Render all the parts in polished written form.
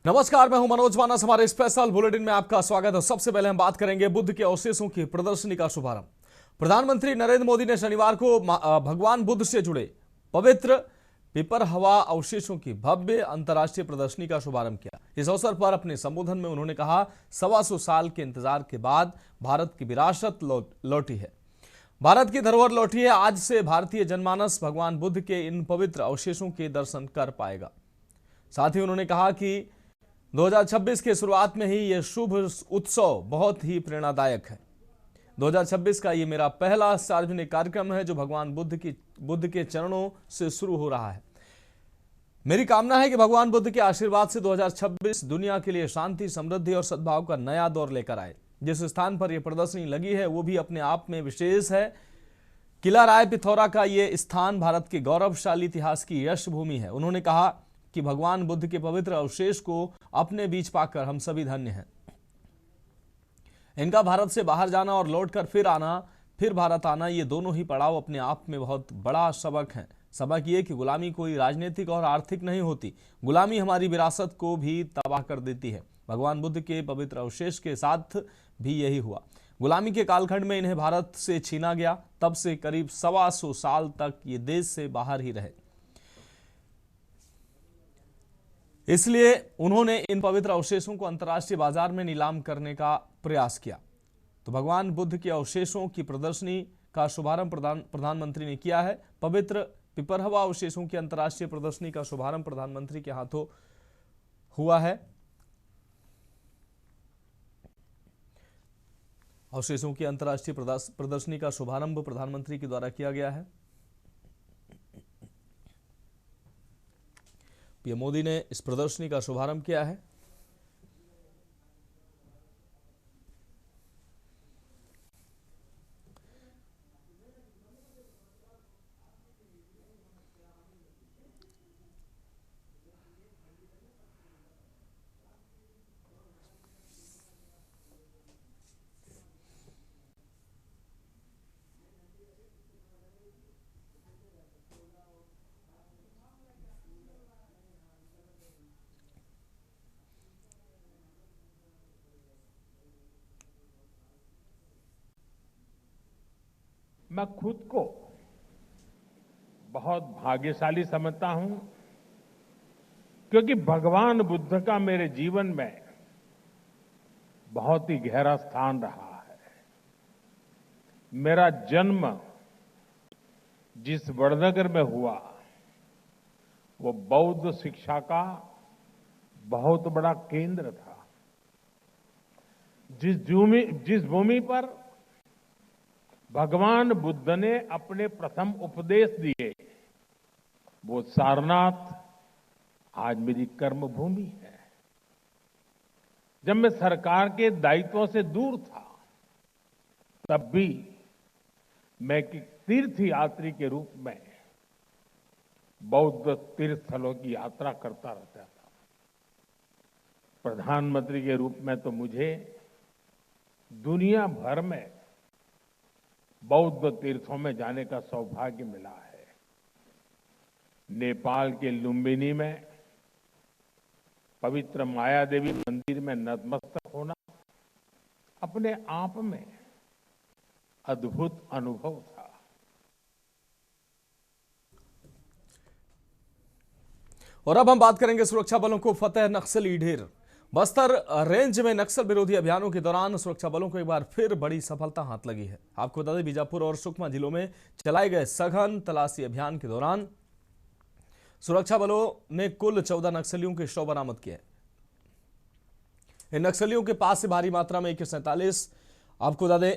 नमस्कार, मैं हूं मनोज मानस। हमारे स्पेशल बुलेटिन में आपका स्वागत है। सबसे पहले हम बात करेंगे बुद्ध के अवशेषों की प्रदर्शनी का शुभारंभ। प्रधानमंत्री नरेंद्र मोदी ने शनिवार को भगवान बुद्ध से जुड़े पवित्र पिपरहवा अवशेषों की भव्य अंतर्राष्ट्रीय प्रदर्शनी का शुभारंभ किया। इस अवसर पर अपने संबोधन में उन्होंने कहा, 125 साल के इंतजार के बाद भारत की विरासत लौटी है, भारत की धरोहर लौटी है। आज से भारतीय जनमानस भगवान बुद्ध के इन पवित्र अवशेषों के दर्शन कर पाएगा। साथ ही उन्होंने कहा कि 2026 की शुरुआत में ही यह शुभ उत्सव बहुत ही प्रेरणादायक है। 2026 का ये मेरा पहला सार्वजनिक कार्यक्रम है जो भगवान बुद्ध के चरणों से शुरू हो रहा है। मेरी कामना है कि भगवान बुद्ध के आशीर्वाद से 2026 दुनिया के लिए शांति, समृद्धि और सद्भाव का नया दौर लेकर आए। जिस स्थान पर यह प्रदर्शनी लगी है वो भी अपने आप में विशेष है। किला राय पिथौरा का ये स्थान भारत के गौरवशाली इतिहास की यश भूमि है। उन्होंने कहा कि भगवान बुद्ध के पवित्र अवशेष को अपने बीच पाकर हम सभी धन्य हैं। इनका भारत से बाहर जाना और लौटकर फिर भारत आना, ये दोनों ही पड़ाव अपने आप में बहुत बड़ा सबक है। सबक ये कि गुलामी कोई राजनीतिक और आर्थिक नहीं होती, गुलामी हमारी विरासत को भी तबाह कर देती है। भगवान बुद्ध के पवित्र अवशेष के साथ भी यही हुआ। गुलामी के कालखंड में इन्हें भारत से छीना गया, तब से करीब 125 साल तक ये देश से बाहर ही रहे। इसलिए उन्होंने इन पवित्र अवशेषों को अंतर्राष्ट्रीय बाजार में नीलाम करने का प्रयास किया। तो भगवान बुद्ध के अवशेषों की प्रदर्शनी का शुभारंभ प्रधानमंत्री ने किया है। पवित्र पिपरहवा अवशेषों की अंतर्राष्ट्रीय प्रदर्शनी का शुभारंभ प्रधानमंत्री के हाथों हुआ है। अवशेषों की अंतर्राष्ट्रीय प्रदर्शनी का शुभारंभ प्रधानमंत्री के द्वारा किया गया है। पीएम मोदी ने इस प्रदर्शनी का शुभारंभ किया है। मैं खुद को बहुत भाग्यशाली समझता हूं क्योंकि भगवान बुद्ध का मेरे जीवन में बहुत ही गहरा स्थान रहा है। मेरा जन्म जिस वडनगर में हुआ वो बौद्ध शिक्षा का बहुत बड़ा केंद्र था। जिस भूमि पर भगवान बुद्ध ने अपने प्रथम उपदेश दिए वो सारनाथ आज मेरी कर्म भूमि है। जब मैं सरकार के दायित्वों से दूर था तब भी मैं एक तीर्थ यात्री के रूप में बौद्ध तीर्थ स्थलों की यात्रा करता रहता था। प्रधानमंत्री के रूप में तो मुझे दुनिया भर में बौद्ध तीर्थों में जाने का सौभाग्य मिला है। नेपाल के लुम्बिनी में पवित्र माया देवी मंदिर में नतमस्तक होना अपने आप में अद्भुत अनुभव था। और अब हम बात करेंगे सुरक्षा बलों को फतेह नक्सली ढेर। बस्तर रेंज में नक्सल विरोधी अभियानों के दौरान सुरक्षा बलों को एक बार फिर बड़ी सफलता हाथ लगी है। आपको बता दें, बीजापुर और सुकमा जिलों में चलाए गए सघन तलाशी अभियान के दौरान सुरक्षा बलों ने कुल 14 नक्सलियों के शव बरामद किए। इन नक्सलियों के पास से भारी मात्रा में AK-47, आपको बता दें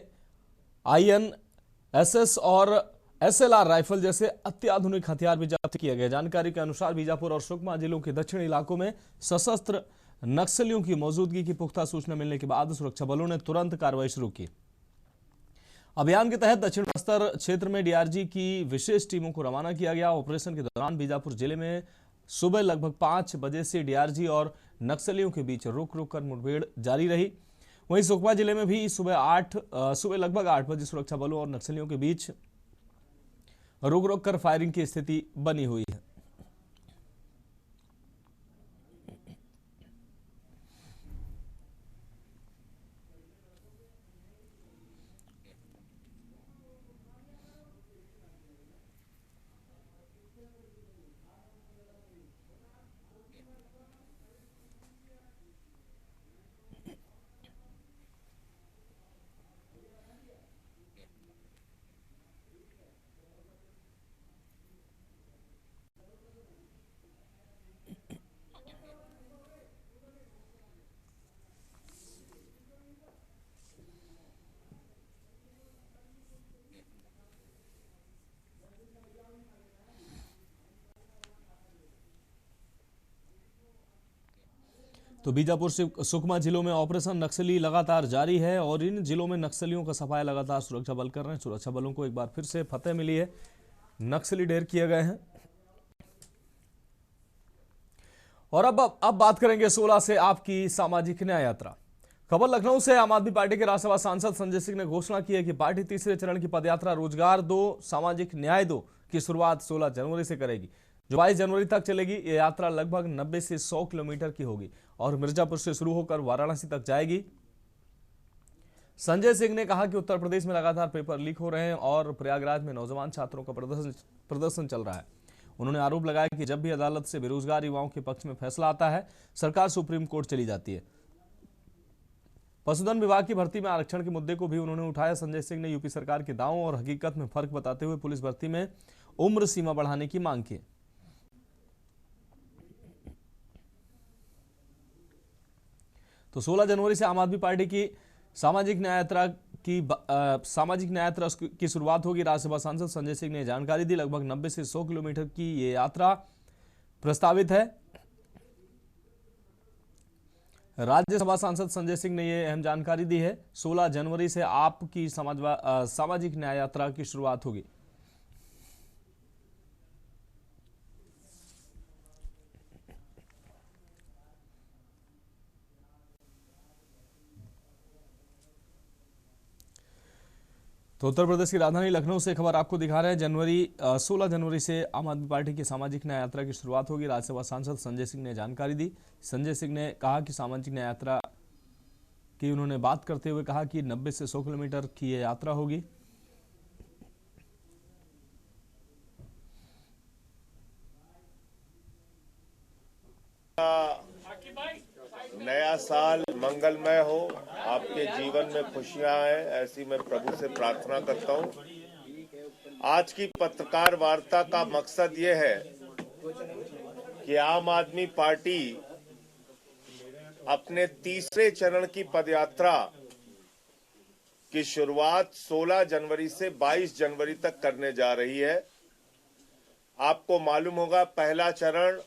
INSS और SLR राइफल जैसे अत्याधुनिक हथियार भी जब्त किए गए। जानकारी के अनुसार बीजापुर और सुकमा जिलों के दक्षिणी इलाकों में सशस्त्र नक्सलियों की मौजूदगी की पुख्ता सूचना मिलने के बाद सुरक्षा बलों ने तुरंत कार्रवाई शुरू की। अभियान के तहत दक्षिण बस्तर क्षेत्र में DRG की विशेष टीमों को रवाना किया गया। ऑपरेशन के दौरान बीजापुर जिले में सुबह लगभग 5 बजे से DRG और नक्सलियों के बीच रुक रुक कर मुठभेड़ जारी रही। वहीं सुकमा जिले में भी सुबह लगभग 8 बजे सुरक्षा बलों और नक्सलियों के बीच रुक रुक कर फायरिंग की स्थिति बनी हुई है। तो बीजापुर से सुकमा जिलों में ऑपरेशन नक्सली लगातार जारी है और इन जिलों में नक्सलियों का सफाया लगातार सुरक्षा बल कर रहे हैं। सुरक्षा बलों को एक बार फिर से फतेह मिली है, नक्सली ढेर किए गए हैं। और अब बात करेंगे 16 से आपकी सामाजिक न्याय यात्रा। खबर लखनऊ से। आम आदमी पार्टी के राज्यसभा सांसद संजय सिंह ने घोषणा की है कि पार्टी तीसरे चरण की पदयात्रा रोजगार दो सामाजिक न्याय दो की शुरुआत 16 जनवरी से करेगी, जो 22 जनवरी तक चलेगी। ये यात्रा लगभग 90 से 100 किलोमीटर की होगी और मिर्जापुर से शुरू होकर वाराणसी तक जाएगी। संजय सिंह ने कहा कि उत्तर प्रदेश में लगातार पेपर लीक हो रहे हैं और प्रयागराज में नौजवान छात्रों का प्रदर्शन चल रहा है। उन्होंने आरोप लगाया कि जब भी अदालत से बेरोजगार युवाओं के पक्ष में फैसला आता है, सरकार सुप्रीम कोर्ट चली जाती है। पशुधन विभाग की भर्ती में आरक्षण के मुद्दे को भी उन्होंने उठाया। संजय सिंह ने यूपी सरकार के दावों और हकीकत में फर्क बताते हुए पुलिस भर्ती में उम्र सीमा बढ़ाने की मांग की। तो 16 जनवरी से आम आदमी पार्टी की सामाजिक न्याय यात्रा की शुरुआत होगी। राज्यसभा सांसद संजय सिंह ने जानकारी दी। लगभग 90 से 100 किलोमीटर की ये यात्रा प्रस्तावित है। राज्यसभा सांसद संजय सिंह ने ये अहम जानकारी दी है। 16 जनवरी से आपकी सामाजिक न्याय यात्रा की शुरुआत होगी। तो उत्तर प्रदेश की राजधानी लखनऊ से खबर आपको दिखा रहे हैं। 16 जनवरी से आम आदमी पार्टी की सामाजिक न्याय यात्रा की शुरुआत होगी। राज्यसभा सांसद संजय सिंह ने जानकारी दी। संजय सिंह ने कहा कि सामाजिक न्याय यात्रा की उन्होंने बात करते हुए कहा कि 90 से 100 किलोमीटर की ये यात्रा होगी। नया साल मंगलमय हो, आपके जीवन में खुशियां आए, ऐसी मैं प्रभु से प्रार्थना करता हूं। आज की पत्रकार वार्ता का मकसद ये है कि आम आदमी पार्टी अपने तीसरे चरण की पदयात्रा की शुरुआत 16 जनवरी से 22 जनवरी तक करने जा रही है। आपको मालूम होगा, पहला चरण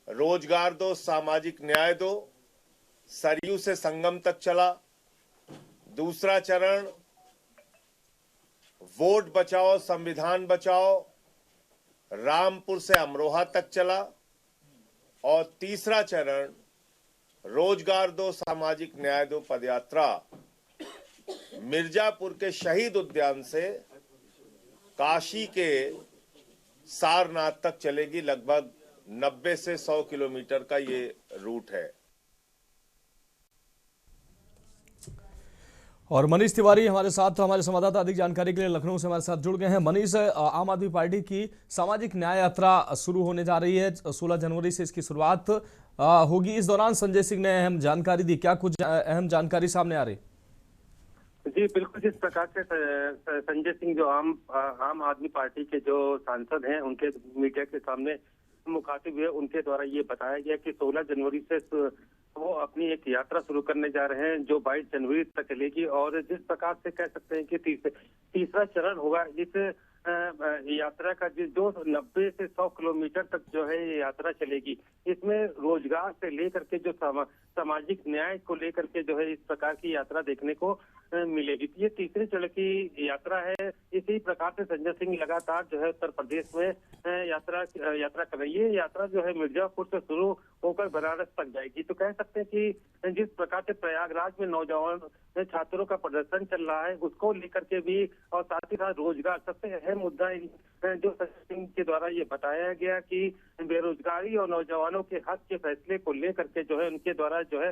रोजगार दो सामाजिक न्याय दो सरयू से संगम तक चला। दूसरा चरण वोट बचाओ संविधान बचाओ रामपुर से अमरोहा तक चला। और तीसरा चरण रोजगार दो सामाजिक न्याय दो पदयात्रा मिर्जापुर के शहीद उद्यान से काशी के सारनाथ तक चलेगी। लगभग 90 से 100 किलोमीटर का ये रूट है। और मनीष तिवारी हमारे साथ, हमारे संवाददाता अधिक जानकारी के लिए लखनऊ से हमारे साथ जुड़ गए हैं। मनीष, आम आदमी पार्टी की सामाजिक न्याय यात्रा शुरू होने जा रही है। 16 जनवरी से इसकी शुरुआत होगी। इस दौरान संजय सिंह ने अहम जानकारी दी। क्या कुछ अहम जानकारी सामने आ रही? जी बिल्कुल, जिस प्रकार से संजय सिंह जो आम आदमी पार्टी के जो सांसद हैं, उनके मीडिया के सामने मुखातिब हुए, उनके द्वारा ये बताया गया कि 16 जनवरी से वो अपनी एक यात्रा शुरू करने जा रहे हैं जो 22 जनवरी तक चलेगी। और जिस प्रकार से कह सकते हैं कि तीसरा चरण होगा इस यात्रा का, जो 90 से 100 किलोमीटर तक जो है ये यात्रा चलेगी। इसमें रोजगार से लेकर के जो सामाजिक न्याय को लेकर के जो है इस प्रकार की यात्रा देखने को मिलेगी। ये तीसरे चरण की यात्रा है। इसी प्रकार से संजय सिंह लगातार जो है उत्तर प्रदेश में यात्रा कर रही है। यात्रा जो है मिर्जापुर से शुरू होकर बनारस तक जाएगी। तो कह सकते हैं कि जिस प्रकार से प्रयागराज में नौजवान छात्रों का प्रदर्शन चल रहा है, उसको लेकर के भी, और साथ ही साथ रोजगार सबसे अहम मुद्दा जो संजय सिंह के द्वारा ये बताया गया कि बेरोजगारी और नौजवानों के हक के फैसले को लेकर के जो है उनके द्वारा जो है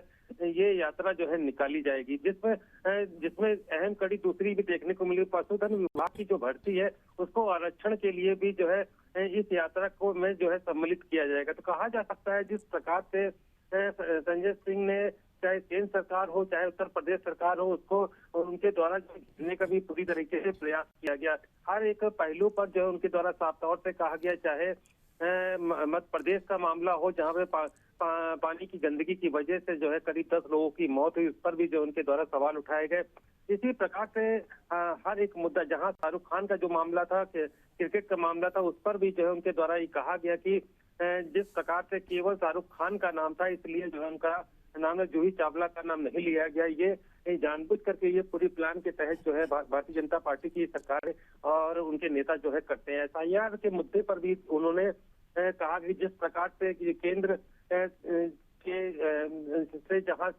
ये यात्रा जो है निकाली जाएगी, जिसमें अहम कड़ी दूसरी भी देखने को मिली। पशुधन विभाग की जो भर्ती है उसको आरक्षण के लिए भी जो है इस यात्रा को में जो है सम्मिलित किया जाएगा। तो कहा जा सकता है जिस प्रकार से संजय सिंह ने, चाहे केंद्र सरकार हो चाहे उत्तर प्रदेश सरकार हो, उसको उनके द्वारा घेरने का भी पूरी तरीके से प्रयास किया गया। हर एक पहलू पर जो है उनके द्वारा साफ तौर से कहा गया, चाहे मध्य प्रदेश का मामला हो जहाँ पे पानी की गंदगी की वजह से जो है करीब 10 लोगों की मौत हुई, उस पर भी जो उनके द्वारा सवाल उठाए गए। इसी प्रकार से हर एक मुद्दा, जहां शाहरुख खान का जो मामला था, क्रिकेट का मामला था, उस पर भी जो है उनके द्वारा ये कहा गया कि जिस प्रकार से केवल शाहरुख खान का नाम था, इसलिए जो है उनका नाम है जूही चावला का नाम नहीं लिया गया। ये जानबूझ करके ये पूरी प्लान के तहत जो है भारतीय जनता पार्टी की सरकार और उनके नेता जो है करते हैं। एसआईआर के मुद्दे पर भी उन्होंने कहा कि जिस प्रकार से केंद्र से जहां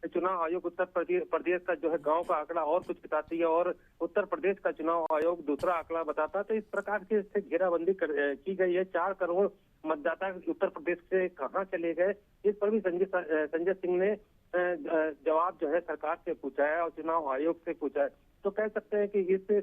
चुनाव आयोग उत्तर प्रदेश का जो है गांव का आंकड़ा और कुछ बताती है और उत्तर प्रदेश का चुनाव आयोग दूसरा आंकड़ा बताता है, तो इस प्रकार से इससे घेराबंदी की गई है। 4 करोड़ मतदाता उत्तर प्रदेश से कहां चले गए, इस पर भी संजय सिंह ने जवाब जो है सरकार से पूछा है और चुनाव आयोग से पूछा है। तो कह सकते हैं कि इस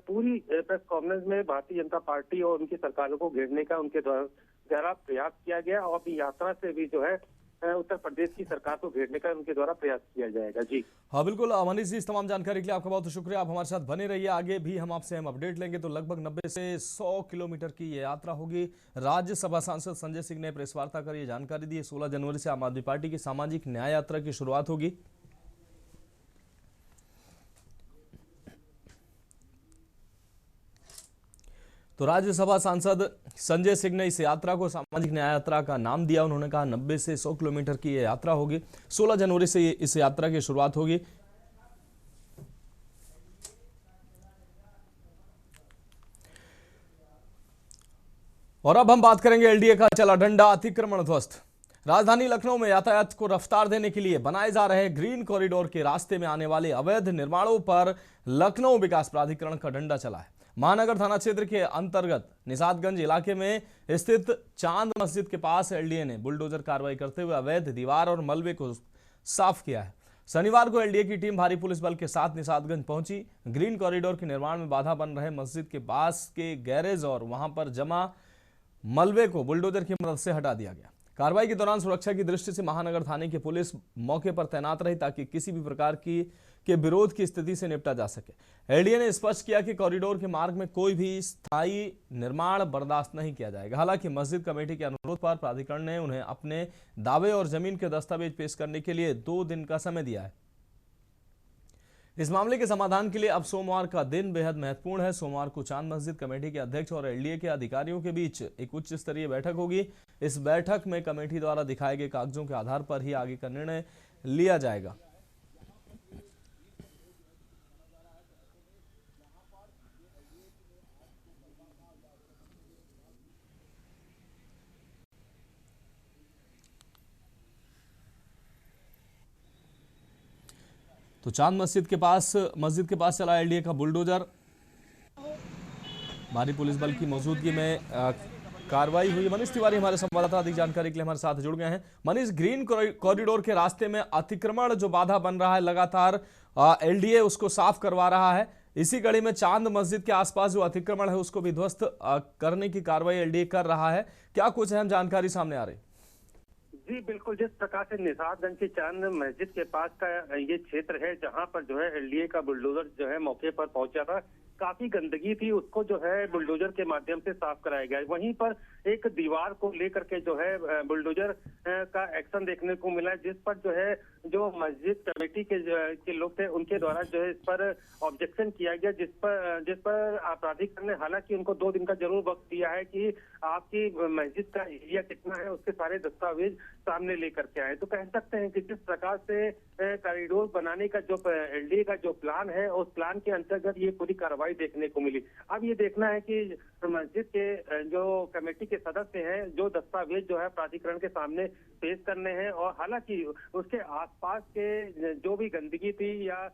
पूरी प्रेस कॉन्फ्रेंस में भारतीय जनता पार्टी और उनकी सरकारों को घेरने का उनके द्वारा प्रयास किया गया और अपनी यात्रा से भी जो है उत्तर प्रदेश की सरकार को घेरने का उनके द्वारा प्रयास किया जाएगा। जी हाँ बिल्कुल मनीष जी, इस तमाम जानकारी के लिए आपका बहुत शुक्रिया। आप हमारे साथ बने रहिए, आगे भी हम आपसे अपडेट लेंगे। तो लगभग 90 से 100 किलोमीटर की ये यात्रा होगी। राज्यसभा सांसद संजय सिंह ने प्रेस वार्ता कर ये जानकारी दी। 16 जनवरी से आम आदमी पार्टी की सामाजिक न्याय यात्रा की शुरुआत होगी। तो राज्यसभा सांसद संजय सिंह ने इस यात्रा को सामाजिक न्याय यात्रा का नाम दिया। उन्होंने कहा 90 से 100 किलोमीटर की ये यात्रा होगी। 16 जनवरी से इस यात्रा की शुरुआत होगी। और अब हम बात करेंगे एलडीए का चला डंडा, अतिक्रमण ध्वस्त। राजधानी लखनऊ में यातायात को रफ्तार देने के लिए बनाए जा रहे ग्रीन कॉरिडोर के रास्ते में आने वाले अवैध निर्माणों पर लखनऊ विकास प्राधिकरण का डंडा चला है। महानगर थाना क्षेत्र के अंतर्गत निषादगंज इलाके में स्थित चांद मस्जिद के पास एलडीए ने बुलडोजर कार्रवाई करते हुए अवैध दीवार और मलबे को साफ किया है। शनिवार को एलडीए की टीम भारी पुलिस बल के साथ निषादगंज पहुंची। ग्रीन कॉरिडोर के निर्माण में बाधा बन रहे मस्जिद के पास के गैरेज और वहां पर जमा मलबे को बुलडोजर की मदद से हटा दिया गया। कार्रवाई के दौरान सुरक्षा की दृष्टि से महानगर थाने की पुलिस मौके पर तैनात रही ताकि किसी भी प्रकार के विरोध की स्थिति से निपटा जा सके। एलडीए ने स्पष्ट किया कि कॉरिडोर के मार्ग में कोई भी स्थायी निर्माण बर्दाश्त नहीं किया जाएगा। हालांकि मस्जिद कमेटी के अनुरोध पर प्राधिकरण ने उन्हें अपने दावे और जमीन के दस्तावेज पेश करने के लिए 2 दिन का समय दिया है। इस मामले के समाधान के लिए अब सोमवार का दिन बेहद महत्वपूर्ण है। सोमवार को चांद मस्जिद कमेटी के अध्यक्ष और एलडीए के अधिकारियों के बीच एक उच्च स्तरीय बैठक होगी। इस बैठक में कमेटी द्वारा दिखाए गए कागजों के आधार पर ही आगे का निर्णय लिया जाएगा। तो चांद मस्जिद के पास चला एलडीए का बुलडोजर। भारी पुलिस बल की मौजूदगी में कार्रवाई हुई। मनीष तिवारी हमारे संवाददाता अधिक जानकारी के लिए हमारे साथ जुड़ गए हैं। मनीष, ग्रीन कॉरिडोर के रास्ते में अतिक्रमण जो बाधा बन रहा है, लगातार एलडीए उसको साफ करवा रहा है। इसी कड़ी में चांद मस्जिद के आसपास जो अतिक्रमण है उसको भी ध्वस्त करने की कार्रवाई एलडीए कर रहा है। क्या कुछ अहम जानकारी सामने आ रही? जी बिल्कुल, जिस प्रकार से निषादगंज की चांद मस्जिद के पास का ये क्षेत्र है जहां पर जो है एलडीए का बुलडोजर जो है मौके पर पहुंचा था, काफी गंदगी थी, उसको जो है बुलडोजर के माध्यम से साफ कराया गया। वहीं पर एक दीवार को लेकर के जो है बुलडोजर का एक्शन देखने को मिला, जिस पर जो है जो मस्जिद कमेटी के लोग थे उनके द्वारा जो है इस पर ऑब्जेक्शन किया गया, जिस पर प्राधिकरण ने हालांकि उनको 2 दिन का जरूर वक्त दिया है कि आपकी मस्जिद का एरिया कितना है उसके सारे दस्तावेज सामने लेकर के आए। तो कह सकते हैं कि जिस प्रकार से कॉरिडोर बनाने का जो एलडीए का जो प्लान है उस प्लान के अंतर्गत ये पूरी कार्रवाई देखने को मिली। अब ये देखना है कि मस्जिद के जो कमेटी के सदस्य हैं जो दस्तावेज जो है प्राधिकरण के सामने पेश करने हैं, और हालांकि उसके आसपास के जो भी गंदगी थी या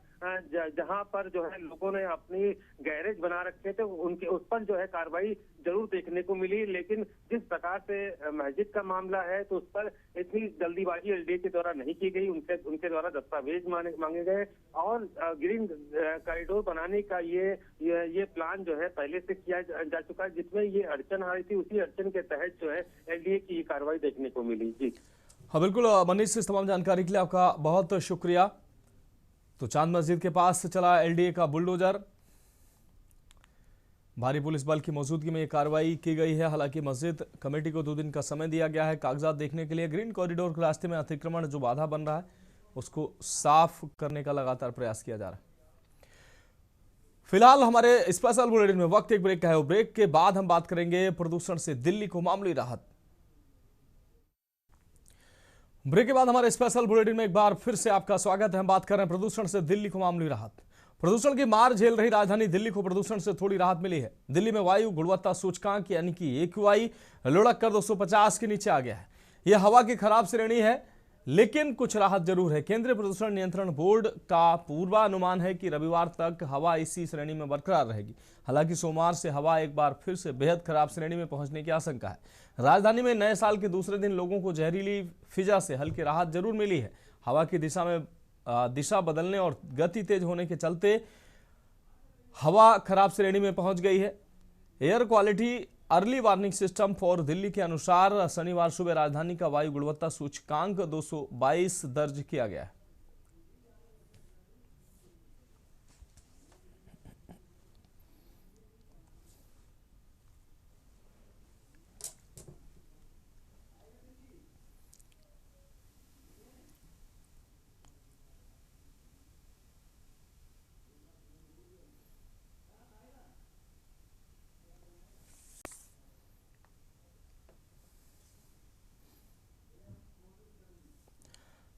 जहां पर जो है लोगों ने अपनी गैरेज बना रखे थे उनके उस पर जो है कार्रवाई जरूर देखने को मिली। लेकिन जिस प्रकार से मस्जिद का मामला है तो उस पर इतनी जल्दीबाजी एलडीए के द्वारा नहीं की गई। उनके द्वारा दस्तावेज मांगे गए और ग्रीन कॉरिडोर बनाने का ये प्लान जो है पहले से किया जा चुका है। जिसमें ये अड़चन आ रही थी उसी अड़चन के तहत जो है एलडीए की कार्रवाई देखने को मिली। जी हाँ बिल्कुल मनीष, इस तमाम जानकारी के लिए आपका बहुत शुक्रिया। तो चांद मस्जिद के पास चला एलडीए का बुलडोजर। भारी पुलिस बल की मौजूदगी में यह कार्रवाई की गई है। हालांकि मस्जिद कमेटी को 2 दिन का समय दिया गया है कागजात देखने के लिए। ग्रीन कॉरिडोर के रास्ते में अतिक्रमण जो बाधा बन रहा है उसको साफ करने का लगातार प्रयास किया जा रहा है। फिलहाल हमारे स्पेशल बुलेटिन में वक्त एक ब्रेक का है। ब्रेक के बाद हम बात करेंगे प्रदूषण से दिल्ली को मामूली राहत। ब्रेक के बाद हमारे स्पेशल बुलेटिन में एक बार फिर से आपका स्वागत है। हम बात कर रहे हैं प्रदूषण से दिल्ली को मामूली राहत। प्रदूषण की मार झेल रही राजधानी दिल्ली को प्रदूषण से थोड़ी राहत मिली है। दिल्ली में वायु गुणवत्ता सूचकांक यानी कि AQI लुढ़क कर 250 के नीचे आ गया है। यह हवा की खराब श्रेणी है, लेकिन कुछ राहत जरूर है। केंद्रीय प्रदूषण नियंत्रण बोर्ड का पूर्वानुमान है कि रविवार तक हवा इसी श्रेणी में बरकरार रहेगी। हालांकि सोमवार से हवा एक बार फिर से बेहद खराब श्रेणी में पहुंचने की आशंका है। राजधानी में नए साल के दूसरे दिन लोगों को जहरीली फिजा से हल्की राहत जरूर मिली है। हवा की दिशा बदलने और गति तेज होने के चलते हवा खराब श्रेणी में पहुंच गई है। Air quality early warning system for Delhi के अनुसार शनिवार सुबह राजधानी का वायु गुणवत्ता सूचकांक 222 दर्ज किया गया है।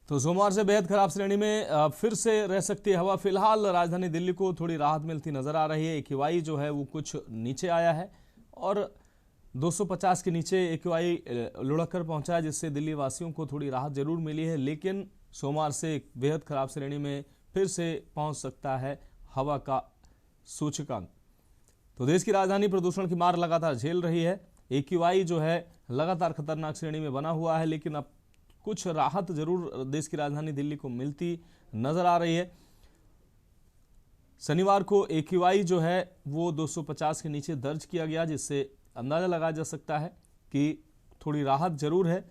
तो सोमवार से बेहद खराब श्रेणी में फिर से रह सकती है हवा। फिलहाल राजधानी दिल्ली को थोड़ी राहत मिलती नजर आ रही है। AQI जो है वो कुछ नीचे आया है और 250 के नीचे AQI लुढ़क कर पहुंचा है, जिससे दिल्ली वासियों को थोड़ी राहत जरूर मिली है। लेकिन सोमवार से बेहद खराब श्रेणी में फिर से पहुंच सकता है हवा का सूचकांक। तो देश की राजधानी प्रदूषण की मार लगातार झेल रही है। AQI जो है लगातार खतरनाक श्रेणी में बना हुआ है, लेकिन अब कुछ राहत जरूर देश की राजधानी दिल्ली को मिलती नजर आ रही है। शनिवार को AQI जो है वो 250 के नीचे दर्ज किया गया, जिससे अंदाजा लगाया जा सकता है कि थोड़ी राहत जरूर है।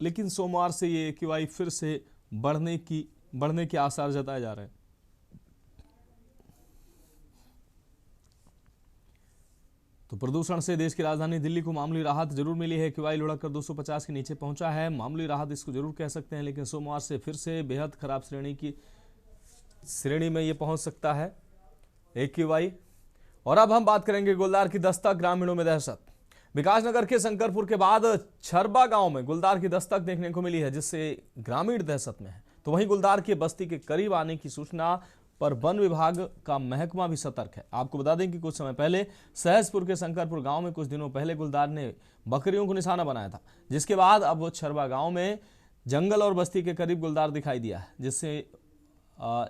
लेकिन सोमवार से ये AQI फिर से बढ़ने के आसार जताए जा रहे हैं। तो प्रदूषण से देश की राजधानी दिल्ली को मामूली राहत जरूर मिली है। AQI लुढ़क कर 250 के नीचे पहुंचा है। मामूली राहत इसको जरूर कह सकते हैं, लेकिन सोमवार से फिर से बेहद खराब श्रेणी में ये पहुंच सकता है AQI। और अब हम बात करेंगे गुलदार की दस्तक, ग्रामीणों में दहशत। विकासनगर के शंकरपुर के बाद छरबा गांव में गुलदार की दस्तक देखने को मिली है, जिससे ग्रामीण दहशत में है। तो वहीं गुलदार की बस्ती के करीब आने की सूचना पर वन विभाग का महकमा भी सतर्क है। आपको बता दें कि कुछ समय पहले सहसपुर के शंकरपुर गांव में कुछ दिनों पहले गुलदार ने बकरियों को निशाना बनाया था, जिसके बाद अब वो छरबा गांव में जंगल और बस्ती के करीब गुलदार दिखाई दिया है, जिससे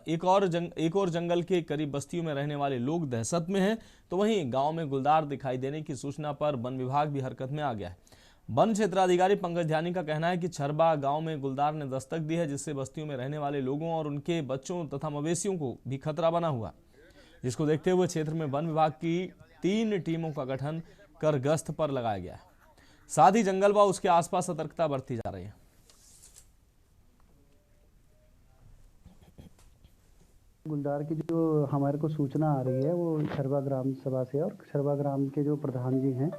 एक और जंगल के करीब बस्तियों में रहने वाले लोग दहशत में हैं। तो वहीं गांव में गुलदार दिखाई देने की सूचना पर वन विभाग भी हरकत में आ गया है। वन क्षेत्राधिकारी पंकज ध्यानी का कहना है कि छरबा गांव में गुलदार ने दस्तक दी है, जिससे बस्तियों में रहने वाले लोगों और उनके बच्चों तथा मवेशियों को भी खतरा बना हुआ, जिसको देखते हुए क्षेत्र में वन विभाग की 3 टीमों का गठन कर गश्त पर लगाया गया है। साथ ही जंगल व उसके आसपास सतर्कता बरती जा रही है। गुलदार की जो हमारे को सूचना आ रही है वो छरबा ग्राम सभा से, और छरबा ग्राम के जो प्रधान जी हैं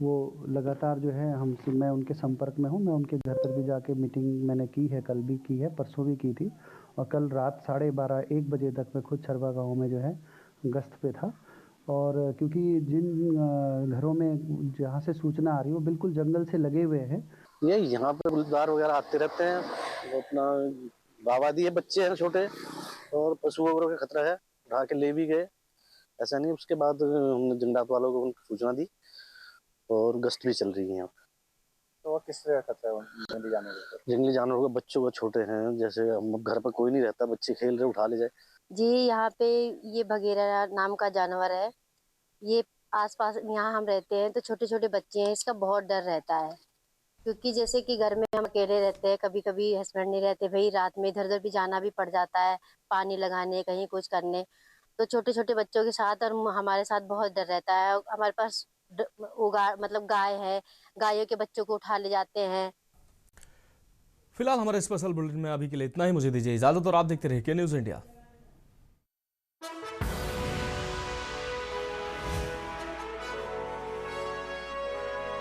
वो लगातार जो है मैं उनके संपर्क में हूँ। मैं उनके घर पर भी जाके मीटिंग मैंने की है, कल भी की है, परसों भी की थी, और कल रात 12:30-1 बजे तक मैं खुद छरबा गांव में जो है गश्त पे था। और क्योंकि जिन घरों में जहाँ से सूचना आ रही है वो बिल्कुल जंगल से लगे हुए हैं। ये यहाँ पे गुलदार वगैरह आते रहते हैं, वो अपना आबादी है, बच्चे हैं छोटे, और पशु वगैरह का खतरा है, उठा के ले भी गए, ऐसा नहीं। उसके बाद हमने जंगलात वालों को उनको सूचना दी और गश्त भी चल रही है यहाँ पे। तो किस तरह का खतरा है जंगली जानवरों के? बच्चों को छोटे हैं, जैसे हम घर पर कोई नहीं रहता, बच्चे खेल रहे उठा ले जाए। जी, यहाँ पे ये बघेरा नाम का जानवर है। ये आसपास यहाँ हम रहते हैं तो छोटे छोटे बच्चे हैं, इसका बहुत डर रहता है। क्योंकि जैसे कि घर में हम अकेले रहते हैं, कभी कभी हस्बैंड नहीं रहते, भाई रात में इधर उधर भी जाना भी पड़ जाता है, पानी लगाने कहीं कुछ करने, तो छोटे छोटे बच्चों के साथ और हमारे साथ बहुत डर रहता है। हमारे पास मतलब गाय है, गायों के बच्चों को उठा ले जाते हैं। फिलहाल हमारे स्पेशल बुलेटिन में अभी के लिए इतना ही। मुझे दीजिए इजाजत और आप देखते रहिए के न्यूज़ इंडिया।